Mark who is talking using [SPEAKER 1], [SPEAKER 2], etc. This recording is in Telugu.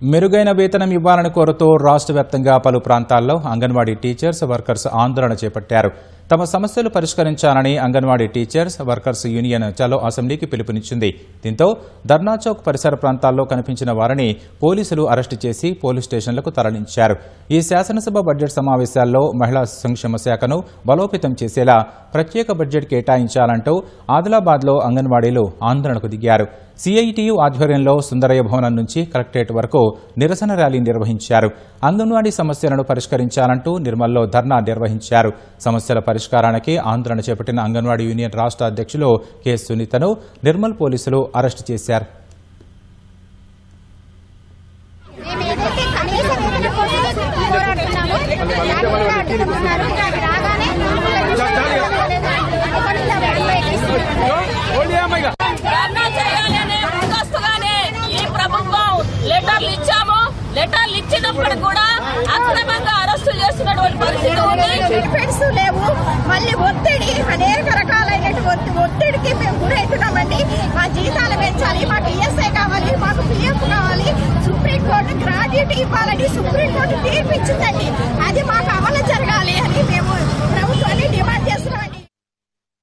[SPEAKER 1] మెరుగైన వేతనం ఇవ్వాలని కోరుతూ రాష్ట్ర వ్యాప్తంగా పలు ప్రాంతాల్లో అంగన్వాడీ టీచర్స్ వర్కర్స్ ఆందోళన చేపట్టారు. తమ సమస్యలు పరిష్కరించాలని అంగన్వాడీ టీచర్స్ వర్కర్స్ యూనియన్ చలో అసెంబ్లీకి పిలుపునిచ్చింది. దీంతో ధర్నా చౌక్ పరిసర ప్రాంతాల్లో కనిపించిన వారిని పోలీసులు అరెస్టు చేసి పోలీస్ స్టేషన్లకు తరలించారు. ఈ శాసనసభ బడ్జెట్ సమావేశాల్లో మహిళా సంక్షేమ శాఖను బలోపేతం చేసేలా ప్రత్యేక బడ్జెట్ కేటాయించాలంటూ ఆదిలాబాద్లో అంగన్వాడీలు ఆందోళనకు దిగారు. సిఐటియు ఆధ్వర్యంలో సుందరయ్య భవనం నుంచి కలెక్టరేట్ వరకు నిరసన ర్యాలీ నిర్వహించారు. అంగన్వాడీ సమస్యలను పరిష్కరించాలంటూ నిర్మల్లో ధర్నా నిర్వహించారు. సమస్యల పరిష్కారానికి ఆందోళన చేపట్టిన అంగన్వాడీ యూనియన్ రాష్ట్ర అధ్యక్షులు కె సునీతను నిర్మల్ పోలీసులు అరెస్టు చేశారు.
[SPEAKER 2] లెటర్లు ఇచ్చినప్పుడు కూడా అక్రమంగా అరెస్టులు చేస్తున్నటువంటి పరిస్థితి ఉంది. లేవు, మళ్ళీ ఒత్తిడి అనేక రకాలైనటువంటి ఒత్తిడికి మేము గురవుతున్నామండి. మా జీతాలు పెంచాలి, మాకు ఈఎస్ఐ కావాలి, మాకు పిఎఫ్ కావాలి, సుప్రీంకోర్టు గ్రాడ్యుయేట్ ఇవ్వాలని సుప్రీంకోర్టు తీర్పు ఇచ్చిందండి. అది మాకు